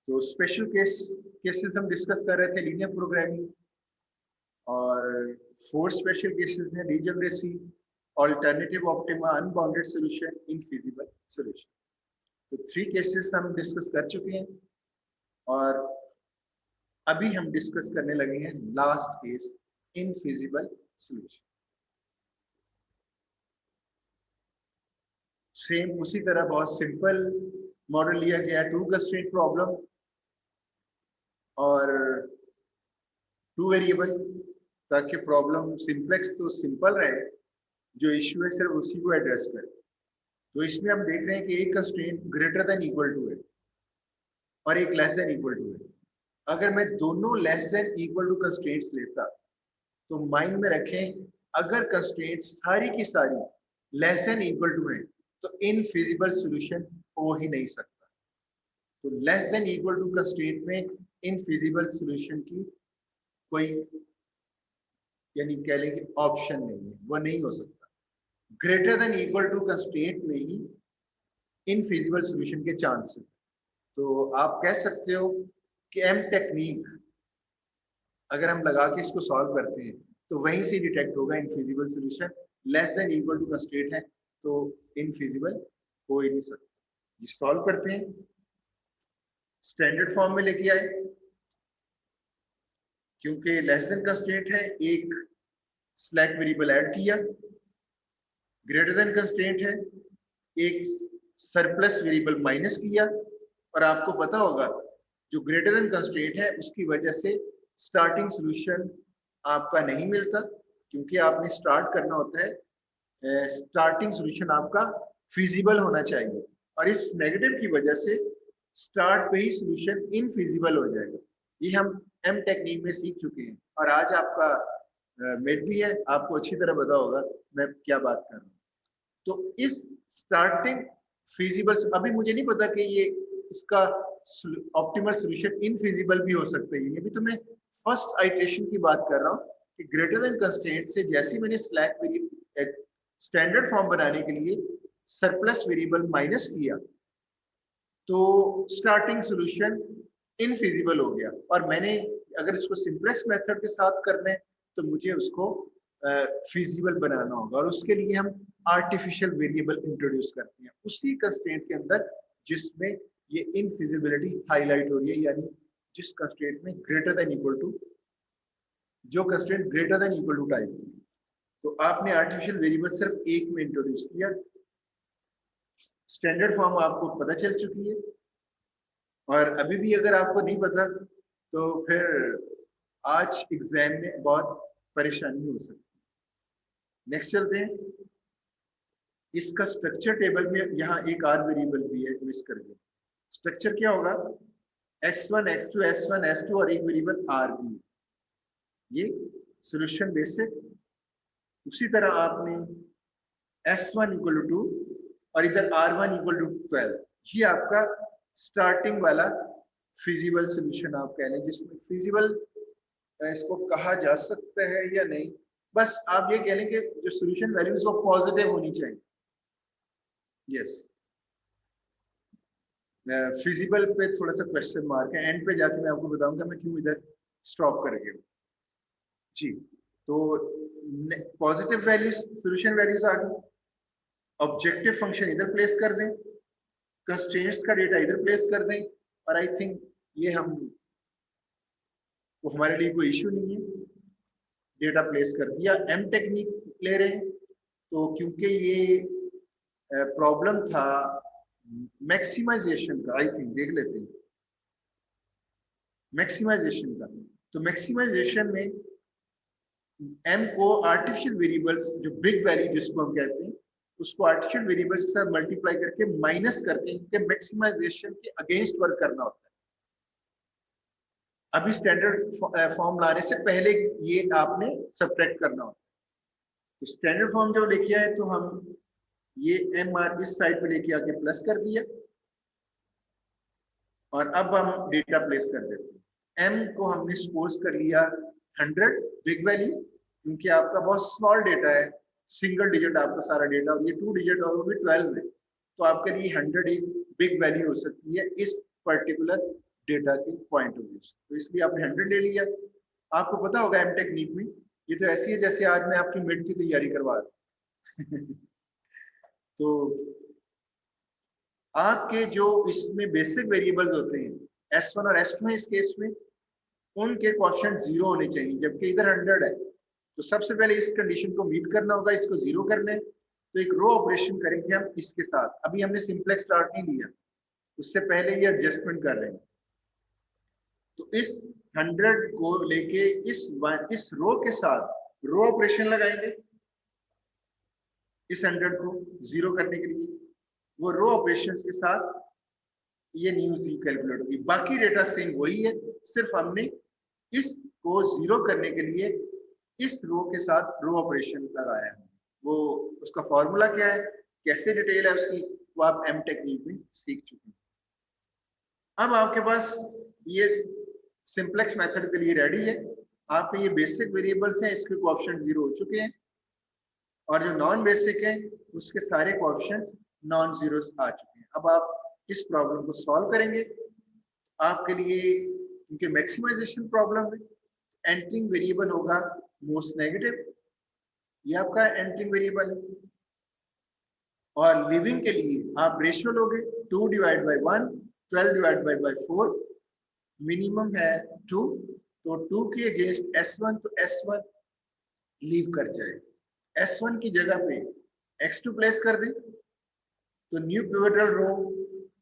तो special cases हम discuss कर रहे थे लीनियर प्रोग्रामिंग, और 4 स्पेशल केसेस हैं degeneracy, alternative optima, unbounded solution, infeasible solution. तो 3 केसेस हम डिस्कस कर चुके हैं और अभी हम डिस्कस करने लगे हैं लास्ट केस, इनफीजिबल सॉल्यूशन। सेम उसी तरह बहुत सिंपल मॉडल लिया गया, 2 कंस्ट्रेंट प्रॉब्लम और 2 वेरिएबल, ताकि प्रॉब्लम सिंप्लेक्स तो सिंपल रहे, जो इश्यू है सिर्फ उसी को एड्रेस करें। तो इसमें हम देख रहे हैं कि एक constraint greater than equal to है और एक लेस देन इक्वल टू है। अगर मैं दोनों less than equal to constraints लेता तो माइंड में रखें, अगर कंस्ट्रेंट्स सारी की सारी लेस देन इक्वल टू है तो इनफीजिबल सॉल्यूशन हो ही नहीं सकता। तो less than equal to constraint में इनफीजिबल सॉल्यूशन की कोई यानी कह लें कि ऑप्शन नहीं है, वो नहीं हो सकता। Greater than equal to constraint में ही इनफीजिबल सॉल्यूशन के चांसेस। तो आप कह सकते हो कि एम टेक्निक अगर हम लगा के इसको सॉल्व करते हैं तो वहीं से डिटेक्ट होगा infeasible solution. Less than equal to constraint है तो इनफीजिबल हो ही नहीं सकता। ये सॉल्व करते हैं, स्टैंडर्ड फॉर्म में लेके आए, क्योंकि लेस देन कंस्ट्रेंट है, एक स्लैक वेरिएबल ऐड किया, ग्रेटर देन कंस्ट्रेंट है, एक सरप्लस वेरिएबल माइनस किया। और आपको पता होगा जो ग्रेटर देन कंस्ट्रेंट है उसकी वजह से स्टार्टिंग सॉल्यूशन आपका नहीं मिलता, क्योंकि आपने स्टार्ट करना होता है, स्टार्टिंग सॉल्यूशन आपका फिजिबल होना चाहिए, और इस नेगेटिव की वजह से स्टार्ट पे ही सॉल्यूशन इनफिजिबल हो जाएगा। ये हम एम टेक्निक में सीख चुके हैं और आज आपका मिड भी है, आपको अच्छी तरह पता होगा मैं क्या बात कर रहा हूँ। तो इस स्टार्टिंग फिजिबल, अभी मुझे नहीं पता कि ये इसका ऑप्टिमल सॉल्यूशन इनफिजिबल भी हो सकता है, ये भी तो मैं फर्स्ट आइटरेशन की बात कर रहा हूँ कि ग्रेटर देन कंस्ट्रेंट से जैसे मैंने स्लैक वेरिएबल स्टैंडर्ड फॉर्म बनाने के लिए सरप्लस वेरिएबल माइनस किया तो स्टार्टिंग सॉल्यूशन इनफिजिबल हो गया। और मैंने अगर इसको सिंपलेक्स मेथड के साथ करना है तो मुझे उसको फिजिबल बनाना होगा, और उसके लिए हम आर्टिफिशियल वेरिएबल इंट्रोड्यूस करते हैं उसी कंस्ट्रेंट के अंदर जिसमें ये इनफिजिबिलिटी हाईलाइट हो रही है, यानी जिस कंस्ट्रेंट में ग्रेटर देन इक्वल टू, जो constraint greater than equal to type की। तो आपने आर्टिफिशियल वेरिएबल सिर्फ एक में इंट्रोड्यूस किया, स्टैंडर्ड फॉर्म आपको पता चल चुकी है, और अभी भी अगर आपको नहीं पता तो फिर आज एग्जाम में बहुत परेशानी हो सकती है। नेक्स्ट चलते हैं, इसका स्ट्रक्चर टेबल में यहाँ एक आर वेरिएबल भी है, मिस कर गए। स्ट्रक्चर क्या होगा, x1 x2 s1 s2 और एक वेरिएबल r भी, ये सॉल्यूशन बेसिक। उसी तरह आपने s1 इक्वल टू 2 और इधर r1 इक्वल टू 12, ये आपका स्टार्टिंग वाला फिजिबल सॉल्यूशन आप कह लें, जिसमें फिजिबल इसको कहा जा सकता है या नहीं, बस आप ये कह लें कि जो सॉल्यूशन वैल्यूज वो पॉजिटिव होनी चाहिए। यस, फिजिबल पे थोड़ा सा क्वेश्चन मार्क है, एंड पे जाके मैं आपको बताऊंगा मैं क्यों इधर स्टॉप कर गया जी। तो पॉजिटिव वैल्यूज सॉल्यूशन वैल्यूज आ गई, ऑब्जेक्टिव फंक्शन इधर प्लेस कर दें, कंस्ट्रेंट्स का डेटा इधर प्लेस कर दें, और आई थिंक ये हम तो हमारे लिए कोई इश्यू नहीं है, डेटा प्लेस कर दिया। एम टेक्निक ले रहे हैं तो क्योंकि ये प्रॉब्लम था मैक्सिमाइजेशन का, आई थिंक देख लेते हैं मैक्सिमाइजेशन का। तो मैक्सिमाइजेशन में एम को आर्टिफिशियल वेरिएबल्स, जो बिग वैल्यू जिसको हम कहते हैं, उसको आर्टिफिशियल वेरिएबल्स के साथ मल्टीप्लाई करके माइनस करते हैं, क्योंकि मैक्सिमाइजेशन के अगेंस्ट वर्क करना होता है। अभी स्टैंडर्ड फॉर्म लाने से पहले ये आपने सब्ट्रैक्ट करना होता है। तो स्टैंडर्ड फॉर्म जब लेके आए तो हम ये एम आर इस साइड पे लेके आके प्लस कर दिया, और अब हम डेटा प्लेस कर देते हैं। एम को हमने सपोज कर लिया 100 बिग वैल्यू, क्योंकि आपका बहुत स्मॉल डेटा है, सिंगल डिजिट आपका सारा डेटा, और ये 2 डिजिट और वो भी 12 है, तो आपके लिए 100 एक बिग वैल्यू हो सकती है इस पर्टिकुलर डेटा के पॉइंट ऑफ व्यू से। तो इसलिए आपने 100 ले लिया। आपको पता होगा एम टेक्निक में ये तो ऐसी है जैसे आज मैं आपकी मिड की तैयारी करवा रहा हूं। तो आपके जो इसमें बेसिक वेरिएबल्स होते हैं S1 और S2 है इस केस में, उनके क्वेश्चन 0 होने चाहिए, जबकि इधर 100 है। तो सबसे पहले इस कंडीशन को मीट करना होगा, इसको 0 करना है। तो एक रो ऑपरेशन करेंगे हम इसके साथ। अभी हमने सिंपलेक्स स्टार्ट नहीं लिया, उससे पहले ये एडजस्टमेंट कर रहे हैं। तो इस 100 को लेके इस रो के साथ रो ऑपरेशन लगाएंगे, इस 100 को 0 करने के लिए वो रो ऑपरेशंस के साथ ये न्यू जी कैलकुलेट होगी। बाकी डेटा सेम वही है, सिर्फ हमने इसको 0 करने के लिए इस रो के साथ रो ऑपरेशन लगाया है। वो उसका फॉर्मूला क्या है, कैसे डिटेल है उसकी, वो आप एम टेक्निक में सीख चुके हैं। अब आपके पास ये सिंपलेक्स मेथड के लिए रेडी है। आपके ये बेसिक वेरिएबल्स हैं, इसके कोएफिशिएंट 0 हो चुके हैं, और जो नॉन बेसिक है उसके सारे कोएफिशिएंट्स नॉन जीरोस आ चुके हैं। अब आप इस प्रॉब्लम को सॉल्व करेंगे। आपके लिए क्योंकि मैक्सिमाइजेशन प्रॉब्लम है, एंटरिंग वेरिएबल होगा मोस्ट नेगेटिव, ये आपका एंटरिंग वेरिएबल है। और लिविंग के लिए आप रेशियो लोगे 2 divide by 1, 12 divide by 4, minimum है 2, तो 2 के अगेंस्ट S1, तो S1 लीव कर जाए। S1 की जगह पे X2 प्लेस कर दें, तो न्यू पिवटल रो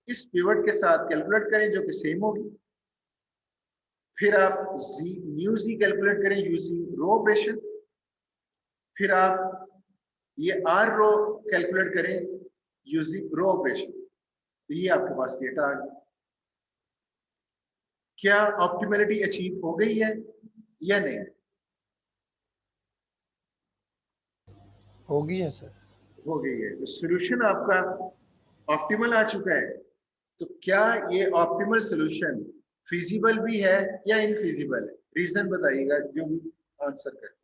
इस पिवट के साथ कैलकुलेट करें जो कि सेम होगी। फिर आप न्यू जी कैलकुलेट करें यूजिंग रो ऑपरेशन। फिर आप ये R रो कैलकुलेट करें यूजिंग रो ऑपरेशन। तो ये आपके पास डेटा आ गया। क्या ऑप्टिमलिटी अचीव हो गई है या नहीं? हो गई है सर। हो गई है। तो सॉल्यूशन आपका ऑप्टिमल आ चुका है। तो क्या ये ऑप्टिमल सॉल्यूशन फिजिबल भी है या इनफिजिबल है? रीजन बताइएगा जो भी आंसर करे।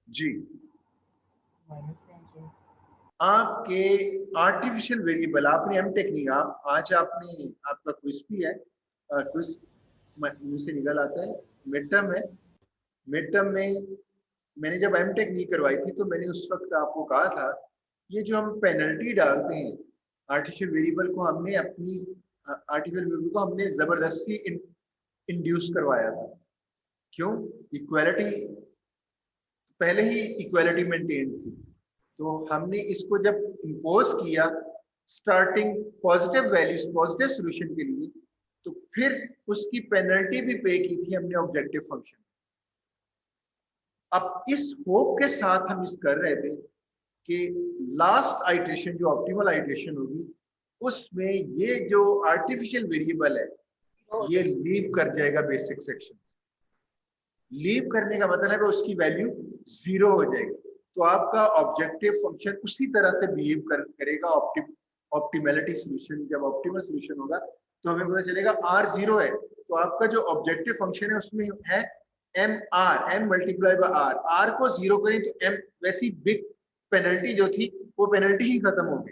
जी, आपके आर्टिफिशियल वेरिएबल, आपने एम टेक्निक, आप आज आपने आपका क्विज भी है, क्विज मुंह से निकल आता है, मिड टर्म है। मिड टर्म में मैंने जब एम टेक नहीं करवाई थी तो मैंने उस वक्त आपको कहा था ये जो हम पेनल्टी डालते हैं आर्टिफिशियल वेरिएबल को, हमने अपनी आर्टिफिशियल वेरिएबल को हमने जबरदस्ती इंड्यूस करवाया था। क्यों? इक्वालिटी, पहले ही इक्वालिटी मेंटेन थी, तो हमने इसको जब इम्पोज किया starting positive values positive solution के लिए, तो फिर उसकी पेनल्टी भी पे की थी हमने ऑब्जेक्टिव फंक्शन। अब इस होप के साथ हम इस कर रहे थे कि लास्ट आइट्रेशन जो ऑप्टिमल आइट्रेशन होगी उसमें ये जो आर्टिफिशियल वेरिएबल है ये लीव कर जाएगा बेसिक सेक्शन। लीव करने का मतलब है उसकी वैल्यू 0 हो जाएगी। तो आपका ऑब्जेक्टिव फंक्शन उसी तरह से बिहेव करेगा। ऑप्टिमलिटी सोल्यूशन, जब ऑप्टिमल सोल्यूशन होगा तो हमें पता चलेगा R 0 है, तो आपका जो ऑब्जेक्टिव फंक्शन है उसमें है m multiply by R। R को 0 करें तो m, वैसी बिग पेनल्टी जो थी वो पेनल्टी ही खत्म हो गई।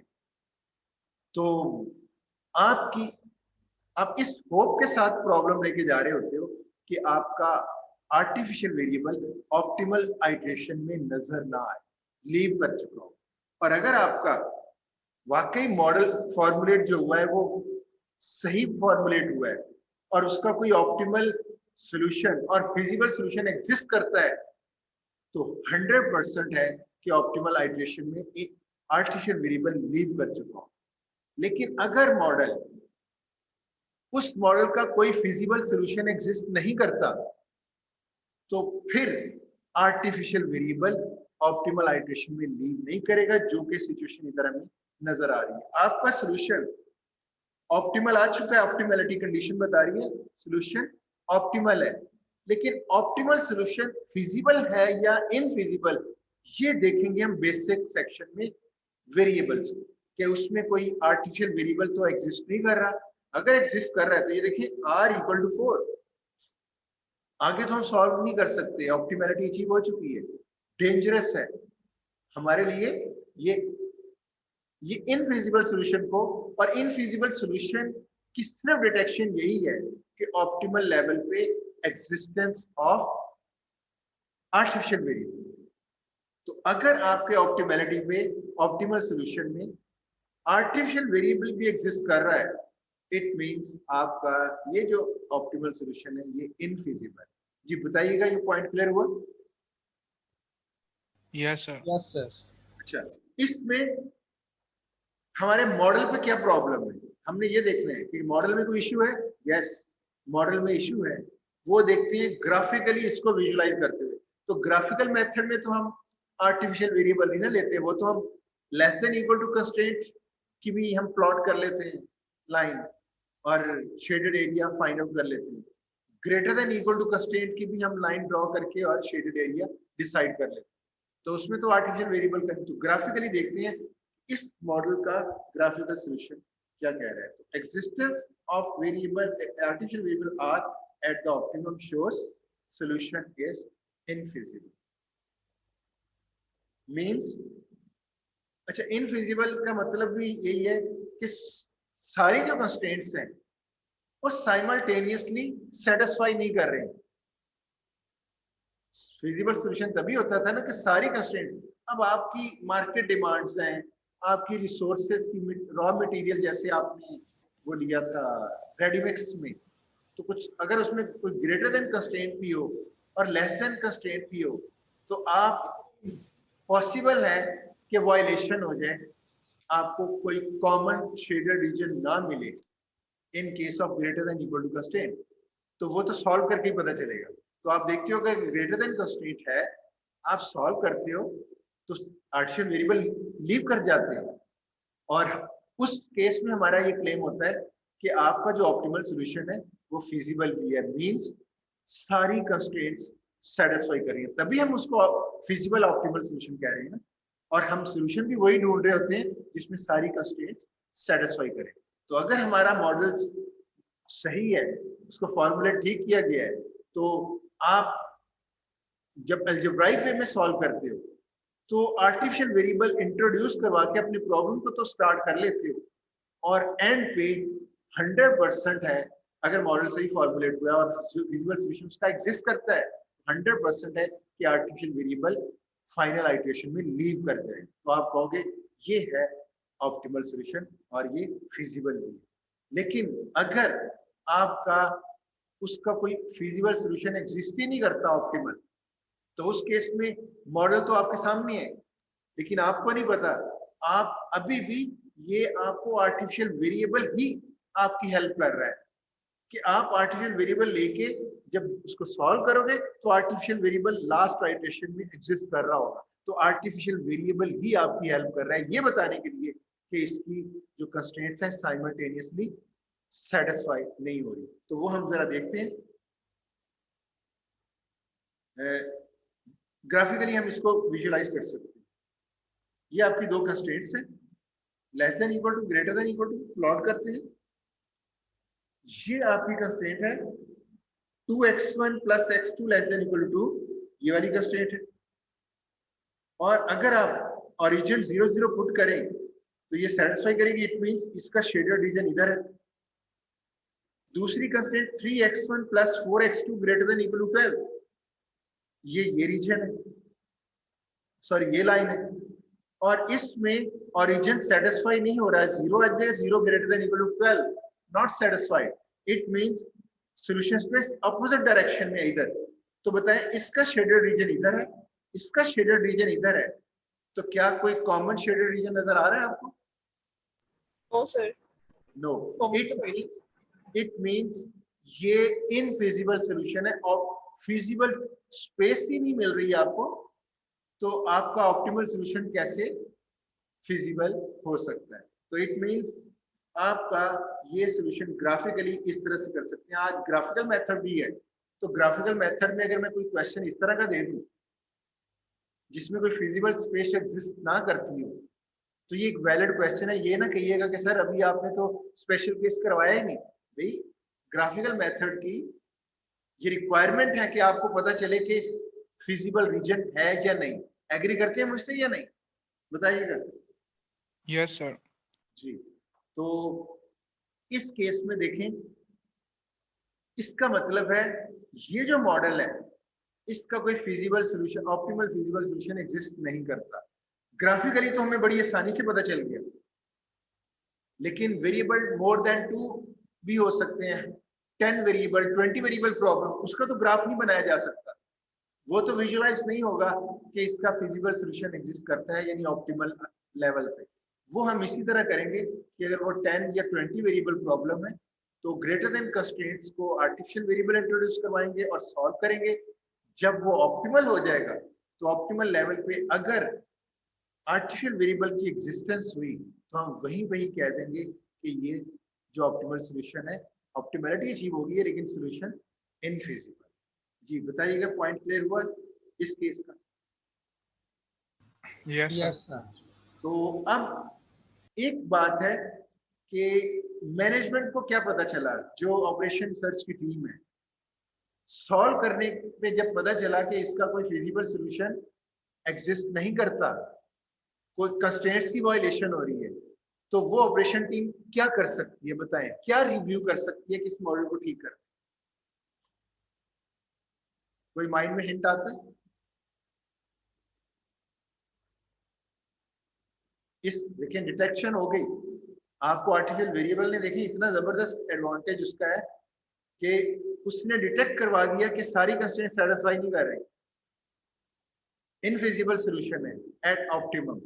तो आपकी, आप इस होप के साथ प्रॉब्लम लेके जा रहे होते हो कि आपका आर्टिफिशियल वेरिएबल ऑप्टिमल आइट्रेशन में नजर ना आए, लीव कर चुका हो। और अगर आपका वाकई मॉडल फॉर्मुलेट जो हुआ है वो सही फॉर्मुलेट हुआ है और उसका कोई ऑप्टिमल सॉल्यूशन और फिजिबल सॉल्यूशन एग्जिस्ट करता है, तो 100% है कि ऑप्टिमल आइट्रेशन में एक आर्टिफिशियल वेरिएबल लीव कर चुका हो। लेकिन अगर मॉडल, उस मॉडल का कोई फिजिबल सॉल्यूशन एग्जिस्ट नहीं करता, तो फिर आर्टिफिशियल वेरिएबल ऑप्टिमल आइट्रेशन में लीव नहीं करेगा, जो कि सिचुएशन इधर हमें नजर आ रही है। आपका सॉल्यूशन ऑप्टिमल आ चुका है, ऑप्टिमलिटी कंडीशन बता रही है सॉल्यूशन ऑप्टिमल है, लेकिन ऑप्टिमल सॉल्यूशन फिजिबल है या इनफिजिबल ये देखेंगे हम बेसिक सेक्शन में वेरिएबल्स कि उसमें कोई आर्टिफिशियल वेरिएबल तो एग्जिस्ट नहीं कर रहा। अगर एग्जिस्ट कर रहा है तो ये देखिए R = 4, आगे तो हम सॉल्व नहीं कर सकते, ऑप्टिमलिटी अचीव हो चुकी है, डेंजरस है हमारे लिए। ये इनफिजिबल सॉल्यूशन को, और इनफिजिबल सॉल्यूशन की सिर्फ डिटेक्शन यही है कि ऑप्टिमल लेवल पे एग्जिस्टेंस ऑफ आर्टिफिशियल वेरिएबल। तो अगर आपके ऑप्टिमैलिटी पे, ऑप्टिमल सॉल्यूशन में आर्टिफिशियल वेरिएबल भी एग्जिस्ट कर रहा है, इट मींस आपका ये जो ऑप्टिमल सॉल्यूशन है ये इनफिजिबल। जी बताइएगा, ये पॉइंट क्लियर हुआ? Yes sir. Yes sir. अच्छा, इसमें हमारे मॉडल पे क्या प्रॉब्लम है, हमने ये देखना है कि मॉडल में कोई इश्यू है। यस, मॉडल में इश्यू है, वो देखते हैं ग्राफिकली इसको विजुलाइज करते हुए। तो ग्राफिकल मेथड में तो हम आर्टिफिशियल वेरिएबल नहीं ना लेते, वो तो हम less than equal to constraint की भी हम प्लॉट कर लेते हैं लाइन, और शेडेड एरिया फाइंड आउट कर लेते हैं। Greater than equal to constraint की भी हम लाइन ड्रॉ करके और शेडेड एरिया डिसाइड कर लेते हैं। तो उसमें तो आर्टिफिशियल वेरिएबल का, तो ग्राफिकली देखते हैं इस मॉडल का ग्राफिकल सॉल्यूशन क्या कह रहा है। तो existence of variable, artificial variable are at the optimum shows solution is infeasible. Means, अच्छा, इनफिजिबल का मतलब भी यही है कि सारी जो कंस्ट्रेंट्स हैं वो साइमल्टेनियसली सेटिस्फाई नहीं कर रहे हैं। फिजिबल सॉल्यूशन तभी होता था ना कि सारी कंस्ट्रेंट, अब आपकी मार्केट डिमांड्स हैं, आपकी रिसोर्सेज की रॉ मटेरियल, जैसे आपने वो लिया था रेडीमिक्स में, तो कुछ अगर उसमें कोई ग्रेटर देन कंस्ट्रेंट भी हो और लेस देन कंस्ट्रेंट भी हो, तो आप पॉसिबल है कि वायलेशन हो जाए, आपको कोई कॉमन शेडेड रीजन ना मिले in case of greater than equal to constraint. तो वो तो सॉल्व करके ही पता चलेगा। तो आप देखते हो कि ग्रेटर देन कंस्ट्रेंट है, आप सॉल्व करते हो तो आर्टिफिशियल वेरिएबल लीव कर जाते हैं, और उस केस में हमारा ये क्लेम होता है कि आपका जो ऑप्टिमल सॉल्यूशन है वो फिजिबल भी है। मींस सारी कंस्ट्रेंट्स सेटिस्फाई कर रही है, तभी हम उसको फिजिबल ऑप्टिमल सॉल्यूशन कह रहे हैं ना। और हम सॉल्यूशन भी वही ढूंढ रहे होते हैं जिसमें सारी कंस्ट्रेंट्स सेटिस्फाई करें। तो अगर हमारा मॉडल सही है, उसको फॉर्मूलेट ठीक किया गया है, तो आप जब अलजेब्राइक वे में सॉल्व करते हो तो आर्टिफिशियल वेरिएबल इंट्रोड्यूस करवा के अपनी प्रॉब्लम को तो स्टार्ट कर लेते हो, और एंड पे 100% है, अगर मॉडल सही फॉर्मुलेट हुआ और विजुअल सॉल्यूशन का एग्जिस्ट करता है, 100% है कि आर्टिफिशियल वेरिएबल फाइनल आइटरेशन में लीव कर जाए, तो आप कहोगे ये है ऑप्टिमल सॉल्यूशन और ये फिजिबल भी है। लेकिन अगर आपका उसका कोई फिजिबल सॉल्यूशन एग्जिस्ट ही नहीं करता ऑप्टिमल, तो उस केस में मॉडल तो आपके सामने है लेकिन आपको नहीं पता, आप अभी भी, ये आपको आर्टिफिशियल वेरिएबल ही आपकी हेल्प कर रहा है कि आप आर्टिफिशियल वेरिएबल लेके जब उसको सॉल्व करोगे तो आर्टिफिशियल वेरिएबल लास्ट आइटरेशन में एग्जिस्ट कर रहा होगा। तो आर्टिफिशियल वेरिएबल ही आपकी हेल्प कर रहा है ये बताने के लिए कि इसकी जो कंस्ट्रेंट्स हैं साइमल्टेनियसली सेटिस्फाई नहीं हो रही। तो वो हम जरा देखते हैं, ग्राफिकली हम इसको विजुअलाइज कर सकते हैं। ये आपकी दो कंस्ट्रेंट्स हैं, less than equal to, greater than equal to, plot करते हैं। ये आपकी कंस्ट्रेंट है 2x1 plus x2 less than equal to 2, ये वाली कंस्ट्रेंट है। और अगर आप ओरिजिन 0 0 पुट करें तो ये सेटिस्फाई करेगी, इट मींस इसका शेडेड रीजन इधर है। दूसरी constraint 3x1 plus 4x2 greater than equal to 12, ये रीजन है, सॉरी ये लाइन है, और इसमें ओरिजिन सेटिस्फाई नहीं हो रहा है, 0 आ जाएगा, 0 greater than equal to 12, not satisfied, it means solution space opposite direction में इधर। तो बताएं, इसका शेडेड रीजन इधर है, इसका शेडेड रीजन इधर है, तो क्या कोई कॉमन शेडेड रीजन नजर आ रहा है आपको? No sir. No, it means ये इनफिजिबल सॉल्यूशन है और फिजिबल स्पेस ही नहीं मिल रही है आपको, तो आपका ऑप्टिमल सॉल्यूशन कैसे फिजिबल हो सकता है? तो इट मींस आपका ये सॉल्यूशन ग्राफिकली इस तरह से कर सकते हैं। आज ग्राफिकल मेथड भी है, तो ग्राफिकल मेथड में अगर मैं कोई क्वेश्चन इस तरह का दे दूं जिसमें कोई फिजिबल स्पेस एग्जिस्ट ना करती हो, तो ये एक वैलिड क्वेश्चन है। ये ना कहिएगा कि सर अभी आपने तो स्पेशल केस करवाया ही नहीं। भाई, ग्राफिकल मेथड की ये रिक्वायरमेंट है कि आपको पता चले कि फिजिबल रीजन है या नहीं। एग्री करते हैं मुझसे या नहीं, बताइएगा। Yes sir. जी। तो इस केस में देखें, इसका मतलब है ये जो मॉडल है इसका कोई feasible solution, optimal feasible solution exist नहीं करता। ग्राफिकली तो हमें बड़ी आसानी से पता चल गया, लेकिन वेरिएबल मोर देन 2 भी हो सकते हैं, 10 वेरिएबल, 20 वेरिएबल प्रॉब्लम, उसका तो ग्राफ नहीं बनाया जा सकता। वो तो विजुअलाइज नहीं होगा कि इसका फिजिबल सोल्यूशन एग्जिस्ट करता है यानी ऑप्टिमल लेवल पे। वो हम इसी तरह करेंगे कि अगर वो 10 या 20 वेरिएबल प्रॉब्लम है तो ग्रेटर देन कंस्ट्रेंट्स को आर्टिफिशियल वेरिएबल इंट्रोड्यूस करवाएंगे और सॉल्व करेंगे। जब वो ऑप्टिमल हो जाएगा तो ऑप्टिमल लेवल पे अगर आर्टिफिशियल वेरिएबल की एग्जिस्टेंस हुई तो हम वहीं वहीं कह देंगे कि ये जो ऑप्टिमल सॉल्यूशन है, ऑप्टिमलिटी अचीव होगी है लेकिन सॉल्यूशन इनफिजिबल। जी बताइएगा, पॉइंट क्लियर हुआ इस केस का? Yes yes sir. सर। तो अब एक बात है कि मैनेजमेंट को क्या पता चला, जो ऑपरेशन रिसर्च की टीम है, सॉल्व करने पे जब पता चला कि इसका कोई फिजिबल सॉल्यूशन एग्जिस्ट नहीं करता, कोई कंस्ट्रेंट्स की वायलेशन हो रही है, तो वो ऑपरेशन टीम क्या कर सकती है? बताएं, क्या रिव्यू कर सकती है कि इस मॉडल को ठीक कर? कोई माइंड में हिंट आता है? इस देखिए डिटेक्शन हो गई, आपको आर्टिफिशियल वेरिएबल ने देखिए इतना जबरदस्त एडवांटेज उसका है कि उसने डिटेक्ट करवा दिया कि सारी कंस्ट्रेंट सेटिस्फाई नहीं कर रही, इनफिजिबल सॉल्यूशन है एट ऑप्टिमम।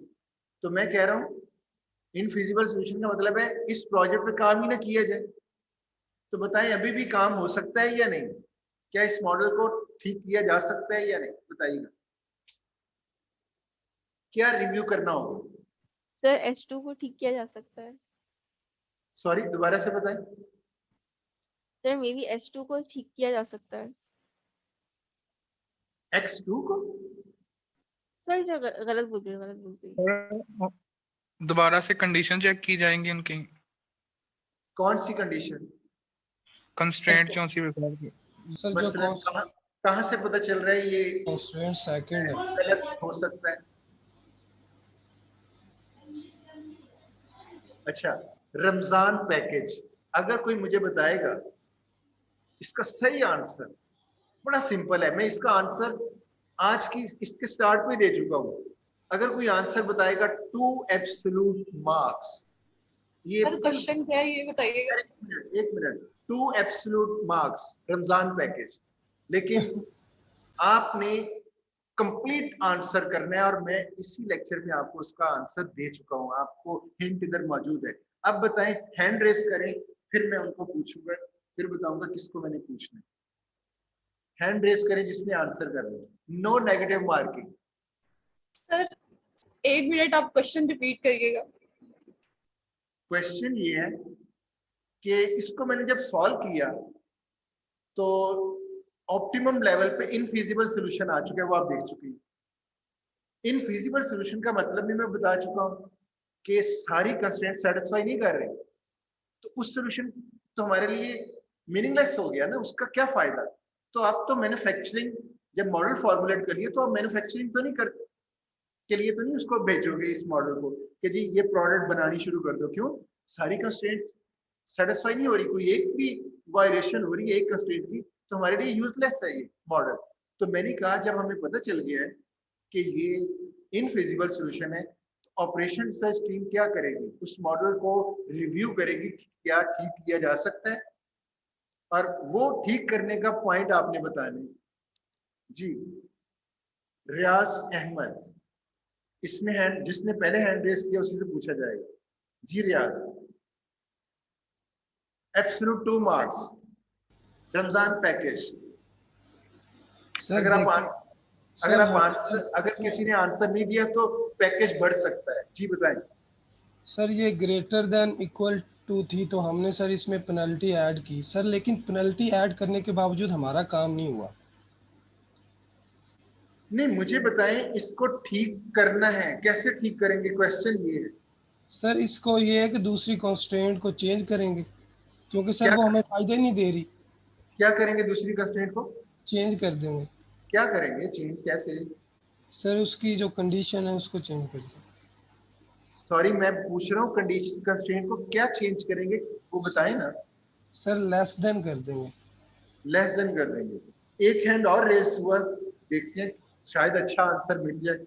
तो मैं कह रहा हूं इनफिजिबल सॉल्यूशन का मतलब है इस प्रोजेक्ट पे काम ही ना किया जाए। तो बताएं अभी भी काम हो सकता है या नहीं? क्या इस मॉडल को ठीक किया जा सकता है या नहीं? बताइएगा, क्या रिव्यू करना होगा? सर H2 को ठीक किया जा सकता है। सॉरी दोबारा से बताएं। सर मे बी H2 को ठीक किया जा सकता है। X2 को? सॉरी सर, गलत बोल गई, गलत बोल गई। और दोबारा से कंडीशन चेक की जाएंगी उनकी, कौन सी कंडीशन? कंस्ट्रेंट जो सी प्रकार की। सर जो मसलन कहाँ कहाँ से पता चल रहा है ये कॉन्स्टेंट सेकंड है। गलत हो सकता है? अच्छा, रमजान पैकेज, अगर कोई मुझे बताएगा इसका सही आंसर, बड़ा सिंपल है, मैं इसका आंसर आज की इसके स्टार्ट में दे चुका हूं। अगर कोई आंसर बताएगा 2 एब्सोल्यूट मार्क्स, ये सर क्वेश्चन क्या है ये बताइएगा। एक minute, 2 absolute marks Ramzan package, लेकिन आपने कंप्लीट आंसर करना है और मैं इसी लेक्चर में आपको उसका आंसर दे चुका हूं, आपको हिंट इधर मौजूद है। अब बताएं, हैंड रेस करें, फिर मैं उनको पूछूंगा, फिर बताऊंगा किसको मैंने पूछना है। हैंड रेस करें जिसने आंसर करना है, no negative marking. Sir 1 minute आप क्वेश्चन रिपीट करिएगा। क्वेश्चन ये है कि इसको मैंने जब सॉल्व किया तो ऑप्टिमम लेवल पे इनफिजिबल सॉल्यूशन आ चुका है, वो आप देख चुके हैं। इनफिजिबल सॉल्यूशन का मतलब भी मैं बता चुका हूं कि सारी कंस्ट्रेंट सेटिस्फाई नहीं कर रहे, तो उस सॉल्यूशन तो हमारे लिए मीनिंगलेस हो गया ना, उसका क्या फायदा? तो आप तो मैन्युफैक्चरिंग जब मॉडल फॉर्मुलेट करिए तो आप मैन्युफैक्चरिंग तो नहीं कर के लिए तो नहीं उसको भेजोगे इस मॉडल को कि जी ये प्रोडक्ट बनानी शुरू कर दो। क्यों? सारी कंस्ट्रेंट्स सेटिस्फाई नहीं हो रही, कोई एक भी वायलेशन हो रही है एक कंस्ट्रेंट की, तो हमारे लिए यूजलेस है ये मॉडल। तो मैंने कहा जब हमें पता चल गया है कि ये इनफिजिबल सॉल्यूशन है, तो ऑपरेशन रिसर्च टीम क्या करेगी? उस मॉडल को रिव्यू करेगी कि क्या ठीक किया जा सकता है, और वो ठीक करने का पॉइंट आपने बताने। जी, रियाज अहमद, इसमें हैंड, जिसने पहले हैंड रेस किया उसी से पूछा जाएगा। जी Riyaz, absolute 2 marks Ramzan package. Sir अगर आप देखिए आंसर, सर अगर किसी ने आंसर नहीं दिया तो पैकेज बढ़ सकता है। जी बताएं। सर ये ग्रेटर देन इक्वल टू थी तो हमने सर इसमें पेनल्टी ऐड की सर, लेकिन पेनल्टी ऐड करने के बावजूद हमारा काम नहीं हुआ। नहीं, मुझे बताएं इसको ठीक करना है, कैसे ठीक करेंगे? क्वेश्चन ये है। सर इसको ये है कि दूसरी कॉन्स्टेंट को चेंज करेंगे, क्योंकि सर क्या वो हमें फायदे नहीं दे रही। क्या करेंगे? दूसरी कंस्ट्रेंट को चेंज कर देंगे क्या करेंगे? चेंज कैसे? सर, उसकी जो कंडीशन है उसको चेंज कर देंगे। सॉरी मैं पूछ रहा हूँ कंडीशन कंस्ट्रेंट को क्या चेंज करेंगे वो बताएं ना। सर लेस देन कर देंगे। लेस देन कर देंगे। एक हैंड और रेस हुआ, देखते हैं शायद अच्छा आंसर मिल जाए।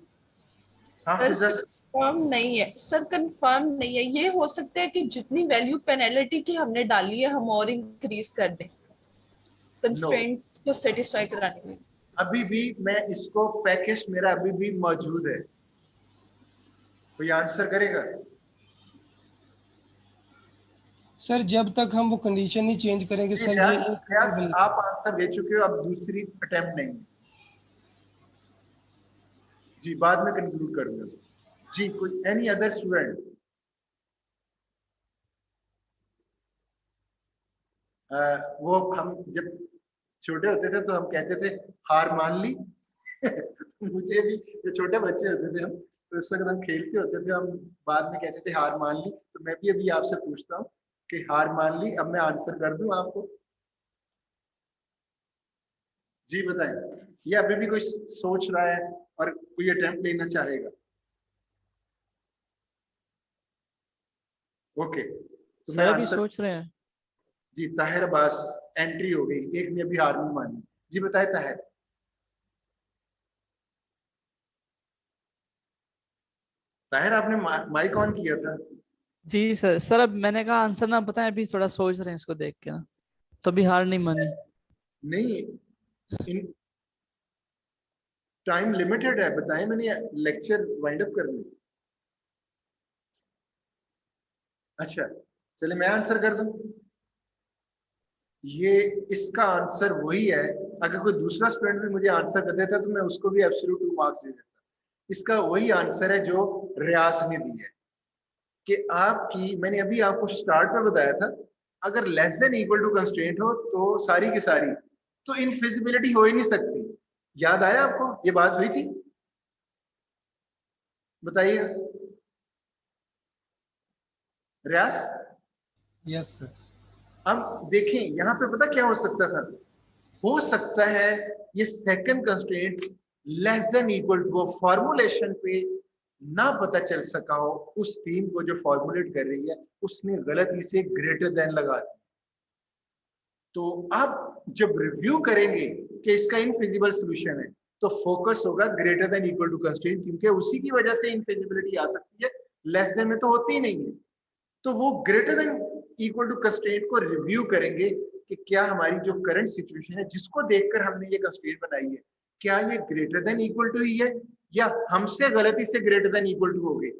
हाँ सर फिजा, कंफर्म नहीं है सर, कंफर्म नहीं है। ये हो सकता है कि जितनी वैल्यू पेनल्टी की हमने डाली है हम और इंक्रीज कर दें नो, कंस्ट्रेंट को सेटिस्फाई कराने के लिए। अभी भी मैं इसको पैकेज मेरा अभी भी मौजूद है। कोई आंसर करेगा? सर जब तक हम वो कंडीशन नहीं चेंज करेंगे जी, सर ये प्रयास प्रयास इनफिजिबल। आप आंसर दे चुके हो, अब दूसरी अटेम्प्ट नहीं है। जी बाद में कंक्लूड करूंगा। जी कोई एनी अदर स्टूडेंट? वो हम जब छोटे होते थे तो हम कहते थे हार मान ली। मुझे भी, जो छोटे बच्चे होते थे हम, तो उस वक्त हम खेलते होते थे, हम बाद में कहते थे हार मान ली। तो मैं भी अभी आपसे पूछता हूँ कि हार मान ली, अब मैं आंसर कर दूं आपको? जी बताएं, ये अभी भी कोई सोच रहा है और कोई अटेम्प्ट लेना चाहेगा? ओके, तो मैं सर अभी आंसर। सोच रहे हैं। जी ताहिर अब्बास एंट्री हो गई, एक ने अभी हार नहीं मानी। जी बताए ताहिर। ताहिर आपने माइक ऑन किया था। जी सर, सर अब मैंने कहा आंसर ना बताएं, अभी थोड़ा सोच रहे हैं इसको देख के ना, तो अभी हार नहीं मानी। नहीं, इन टाइम लिमिटेड है, बताएं, मैंने लेक्चर वाइंड अप करनी। अच्छा चलिए मैं आंसर कर दूं। ये इसका आंसर वही है, अगर कोई दूसरा स्टूडेंट भी मुझे आंसर कर देता तो मैं उसको भी एब्सोल्यूट 2 मार्क्स दे देता। इसका वही आंसर है जो रियाज ने दी है, कि आपकी, मैंने अभी आपको स्टार्ट में बताया था, अगर less than equal to constraint हो तो सारी की सारी तो इनफिजिबिलिटी हो ही नहीं सकती। याद आया आपको, ये बात हुई थी? बताइएगा रियाज। Yes sir. अब देखें यहाँ पे पता क्या हो सकता था, हो सकता है ये second constraint less than equal to formulation पे ना पता चल सका हो, उस टीम को जो फॉर्मुलेट कर रही है उसने गलती से ग्रेटर देन लगा दिया। तो अब जब रिव्यू करेंगे कि इसका इनफिजिबल सॉल्यूशन है तो फोकस होगा greater than equal to constraint, क्योंकि उसी की वजह से इनफिजिबिलिटी आ सकती है, लेस देन में तो होती ही नहीं है। तो वो greater than equal to constraint को रिव्यू करेंगे कि क्या हमारी जो करंट सिचुएशन है जिसको देखकर हमने ये कंस्ट्रेंट बनाई है, क्या ये ग्रेटर देन इक्वल टू ही है या हमसे गलती से ग्रेटर देन इक्वल टू हो गई।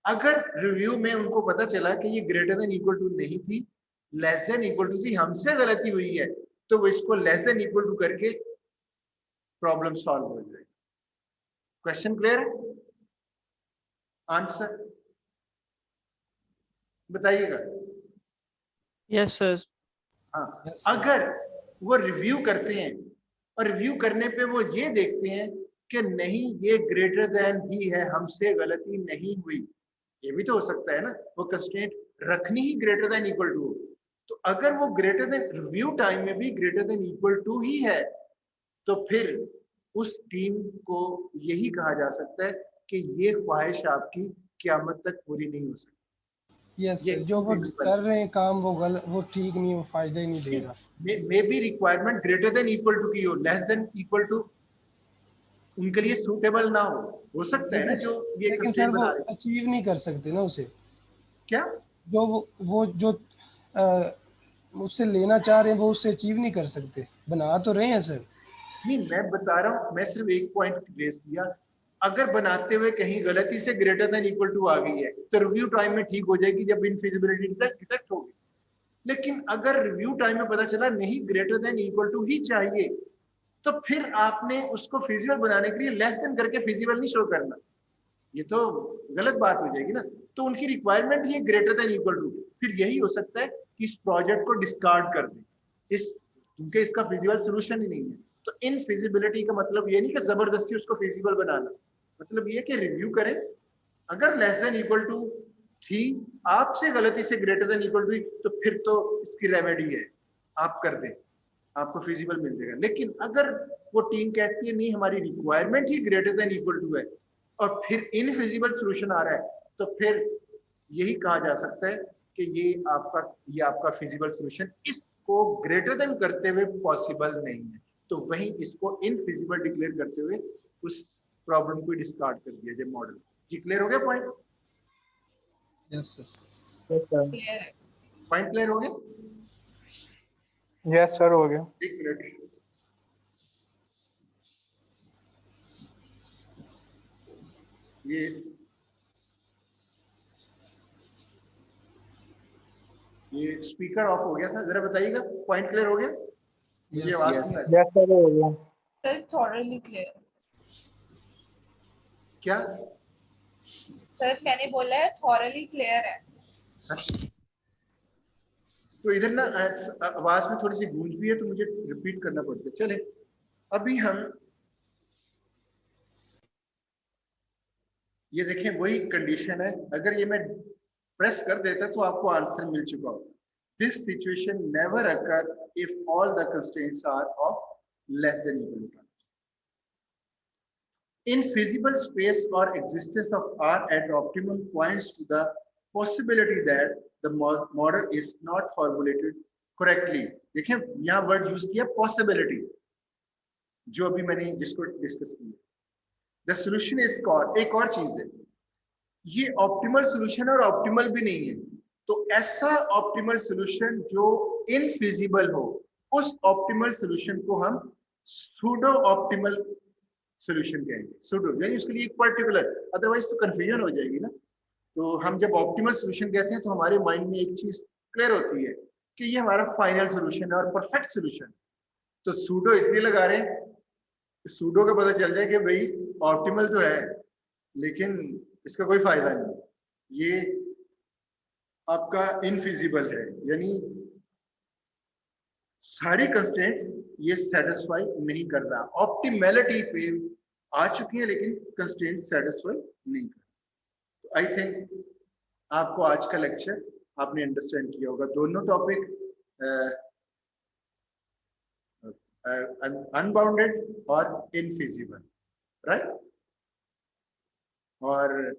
अगर रिव्यू में उनको पता चला कि ये ग्रेटर देन इक्वल टू नहीं थी, लेस देन इक्वल टू थी, हमसे गलती हुई है, तो वो इसको लेस देन इक्वल टू करके प्रॉब्लम सॉल्व हो जाएगी। क्वेश्चन क्लियर है? आंसर बताइएगा। Yes sir. हाँ, Yes, sir. अगर वो रिव्यू करते हैं और रिव्यू करने पे वो ये देखते हैं कि नहीं ये ग्रेटर देन ही है, हमसे गलती नहीं हुई, ये भी तो हो सकता है ना, वो कंस्ट्रेंट रखनी ही ग्रेटर देन इक्वल टू हो। तो अगर वो ग्रेटर देन, रिव्यू टाइम में भी ग्रेटर देन इक्वल टू ही है, तो फिर उस टीम को यही कहा जा सकता है कि ये ख्वाहिश आपकी क़यामत तक पूरी नहीं हो सकती। यस ये सर, जो वो कर रहे हैं काम वो गलत, वो ठीक नहीं, वो फायदा ही नहीं दे रहा। Maybe requirement greater than equal to की हो, लेस देन इक्वल टू उनके लिए सूटेबल ना हो सकता है ना, जो ये लेकिन कंस्ट्रेंट सर वो बना रहे हैं। अचीव नहीं कर सकते ना उसे, क्या? जो वो जो उससे लेना चाह रहे हैं वो उससे अचीव नहीं कर सकते, बना तो रहे हैं सर। नहीं मैं बता रहा हूँ, मैं सिर्फ एक पॉइंट रेस किया, अगर बनाते हुए कहीं गलती से ग्रेटर देन इक्वल टू आ गई है तो रिव्यू टाइम में ठीक हो जाएगी जब इनफिजिबिलिटी डिटेक्ट होगी। लेकिन अगर रिव्यू टाइम में पता चला नहीं ग्रेटर देन इक्वल टू ही चाहिए, तो फिर आपने उसको फिजिबल बनाने के लिए लेस देन करके फिजिबल नहीं शो करना, ये तो गलत बात हो जाएगी ना। तो उनकी रिक्वायरमेंट ही ग्रेटर देन इक्वल टू, फिर यही हो सकता है कि इस प्रोजेक्ट को डिस्कार्ड कर दें, इस क्योंकि इसका फिजिबल सोल्यूशन ही नहीं है। तो इनफिजिबिलिटी का मतलब ये नहीं कि जबरदस्ती उसको फिजिबल बनाना, मतलब ये कि रिव्यू करें, अगर लेस देन इक्वल टू थी, आपसे गलती से ग्रेटर देन इक्वल टू, तो फिर तो इसकी रेमेडी है, आप कर दें, आपको फिजिबल मिल जाएगा। लेकिन अगर वो टीम कहती है नहीं हमारी रिक्वायरमेंट ही ग्रेटर देन इक्वल टू है और फिर इनफिजिबल सॉल्यूशन आ रहा है, तो फिर यही कहा जा सकता है कि ये आपका फिजिबल सॉल्यूशन इसको ग्रेटर देन करते हुए पॉसिबल नहीं है, तो वहीं इसको इनफिजिबल डिक्लेयर करते हुए उस प्रॉब्लम को डिस्कार्ड कर दिया जाए मॉडल। जी क्लियर हो गया पॉइंट? Yes sir. क्लियर है। पॉइंट क्लियर हो गया? यस सर हो गया। एक मिनट, ये स्पीकर ऑफ हो गया था, जरा बताइएगा पॉइंट क्लियर हो गया? मुझे Yes, आवाज yes. नहीं आ रही। यस सर हो गया। Sir thoroughly clear. क्या? सर मैंने बोला है थॉरली क्लियर है। अच्छा, तो इधर ना आवाज में थोड़ी सी गूंज भी है तो मुझे रिपीट करना पड़ता है। चले अभी हम ये देखें, वही कंडीशन है, अगर ये मैं प्रेस कर देता तो आपको आंसर मिल चुका होता। This situation never occur if all the constraints are of less than equal to. In feasible space or existence of R at optimum points to the possibility that the model is not formulated correctly। देखें यहाँ word use किया possibility, जो अभी मैंने जिसको discuss किया। The solution is called, एक और चीज है, ये ऑप्टिमल सोल्यूशन और ऑप्टिमल भी नहीं है, तो ऐसा ऑप्टिमल सोल्यूशन जो इनफिजिबल हो, उस ऑप्टिमल सोल्यूशन को हम सूडो ऑप्टिमल सोल्यूशन कहेंगे। सूडो यानी उसके लिए एक पर्टिकुलर, अदरवाइज तो कंफ्यूजन हो जाएगी ना। तो हम जब ऑप्टिमल सोल्यूशन कहते हैं तो हमारे माइंड में एक चीज क्लियर होती है कि ये हमारा फाइनल सोल्यूशन है और परफेक्ट सोल्यूशन। तो सूडो इसलिए लगा रहे हैं, सूडो का पता चल जाए कि भाई ऑप्टिमल तो है लेकिन इसका कोई फायदा नहीं, ये आपका इनफिजिबल है, यानी सारी कंस्ट्रेंट्स ये सेटिस्फाई नहीं कर रहा। ऑप्टिमैलिटी पे आ चुकी है लेकिन कंस्ट्रेंट सेटिस्फाई नहीं कर रहा। तो आई थिंक आपको आज का लेक्चर आपने अंडरस्टैंड किया होगा। दोनों टॉपिक अनबाउंडेड और इनफिजिबल, राइट? और